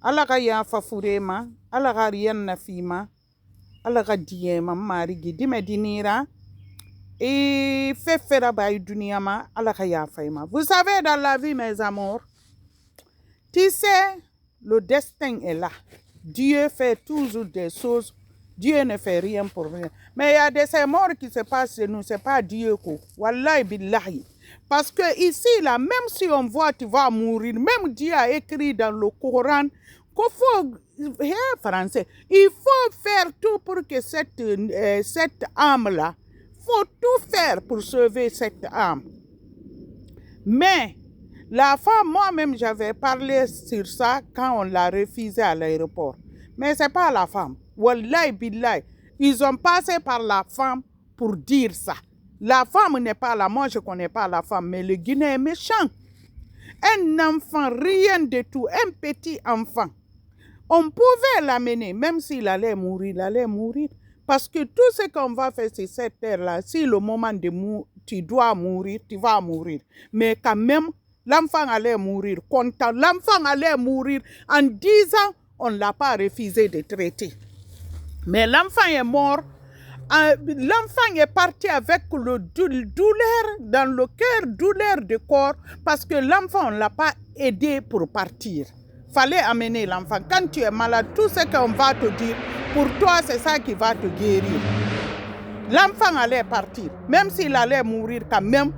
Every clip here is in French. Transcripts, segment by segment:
Ala ka yafa furema, ala ka rien na fima, ala ka diema marigi dime dinira. Et fait faire ba duniyama, ala ka yafa ima. Vous savez, dans la vie, mes amours, tu sais, le destin est là. Dieu fait toujours des choses. Dieu ne fait rien pour rien. Mais il y a des morts qui se passent chez nous, ce n'est pas Dieu. Wallahi billahi. Parce que ici, là, même si on voit tu vas mourir, même Dieu a écrit dans le Coran qu'il faut, français, il faut faire tout pour que cette âme-là, faut tout faire pour sauver cette âme. Mais la femme, moi-même, j'avais parlé sur ça quand on l'a refusé à l'aéroport. Mais ce n'est pas la femme. Wallahi billahi. Ils ont passé par la femme pour dire ça. La femme n'est pas là. Moi, je ne connais pas la femme, mais le Guinéen est méchant. Un enfant, rien de tout. Un petit enfant. On pouvait l'amener, même s'il allait mourir, il allait mourir. Parce que tout ce qu'on va faire sur cette terre-là, si le moment de mourir, tu dois mourir, tu vas mourir. Mais quand même, l'enfant allait mourir content. L'enfant allait mourir en 10 ans, on ne l'a pas refusé de traiter. Mais l'enfant est mort. L'enfant est parti avec le douleur dans le cœur, douleur de corps, parce que l'enfant, on ne l'a pas aidé pour partir. Fallait amener l'enfant. Quand tu es malade, tout ce qu'on va te dire, pour toi, c'est ça qui va te guérir. L'enfant allait partir. Même s'il allait mourir quand même,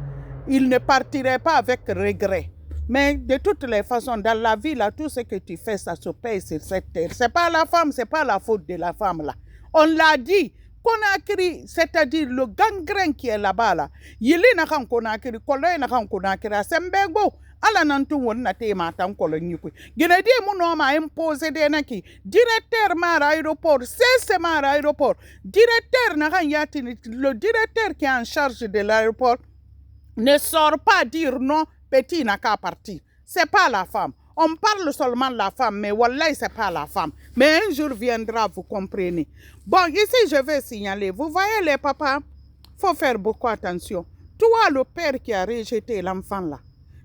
il ne partirait pas avec regret. Mais de toutes les façons, dans la vie, là, tout ce que tu fais, ça se paye sur cette terre. Ce n'est pas la femme, ce n'est pas la faute de la femme. Là. On l'a dit. Conakry, c'est-à-dire le gangrène qui est là-bas. Là. Yili na kan Conakry, koloy na kan Conakry, Sembego. Ala nantu wonna te matan kolonyi ku. Ginedi mu no ma imposé de naki. Directeur mar aéroport, c'est mar aéroport. Directeur na kan yati, le directeur qui est en charge de l'aéroport ne sort pas dire non, petit n'a qu'à partir. C'est pas la femme. On parle seulement de la femme, mais wallahi, c'est pas la femme. Mais un jour viendra, vous comprenez. Bon, ici, je vais signaler. Vous voyez les papas, faut faire beaucoup attention. Toi, le père qui a rejeté l'enfant là,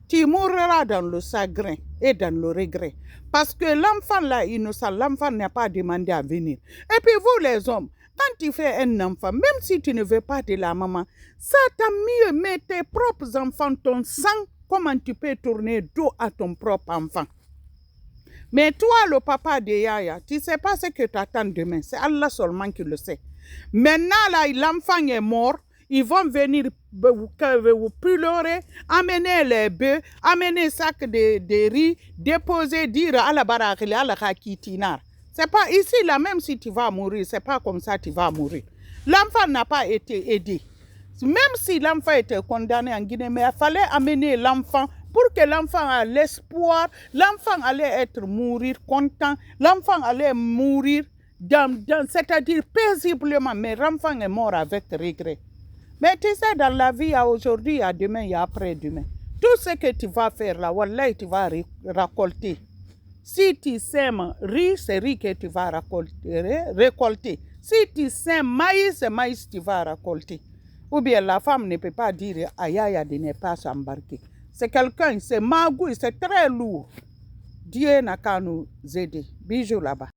tu mourras dans le chagrin et dans le regret. Parce que l'enfant là, innocent, l'enfant n'a pas demandé à venir. Et puis vous les hommes, quand tu fais un enfant, même si tu ne veux pas de la maman, ça t'a mieux mettre tes propres enfants, ton sang. Comment tu peux tourner dos à ton propre enfant? Mais toi, le papa de Yaya, tu ne sais pas ce que tu attends demain. C'est Allah seulement qui le sait. Maintenant, là, l'enfant est mort. Ils vont venir vous pleurer, amener les bœufs, amener sac de riz, déposer, dire à la baraque, à la rakitinar. C'est pas ici, là, même si tu vas mourir, c'est pas comme ça que tu vas mourir. L'enfant n'a pas été aidé. Même si l'enfant était condamné en Guinée, mais il fallait amener l'enfant pour que l'enfant ait l'espoir, l'enfant allait mourir content, l'enfant allait mourir, c'est-à-dire paisiblement, mais l'enfant est mort avec regret. Mais tu sais, dans la vie, il y a aujourd'hui, il y a demain, il y a après-demain. Tout ce que tu vas faire là, wallahi, tu vas récolter. Si tu sèmes riz, c'est riz que tu vas récolter. Si tu sèmes maïs, c'est maïs que tu vas récolter. Ou bien la femme ne peut pas dire à Yaya de ne pas s'embarquer. C'est quelqu'un, c'est magouille, c'est très lourd. Dieu n'a qu'à nous aider. Bisous là-bas.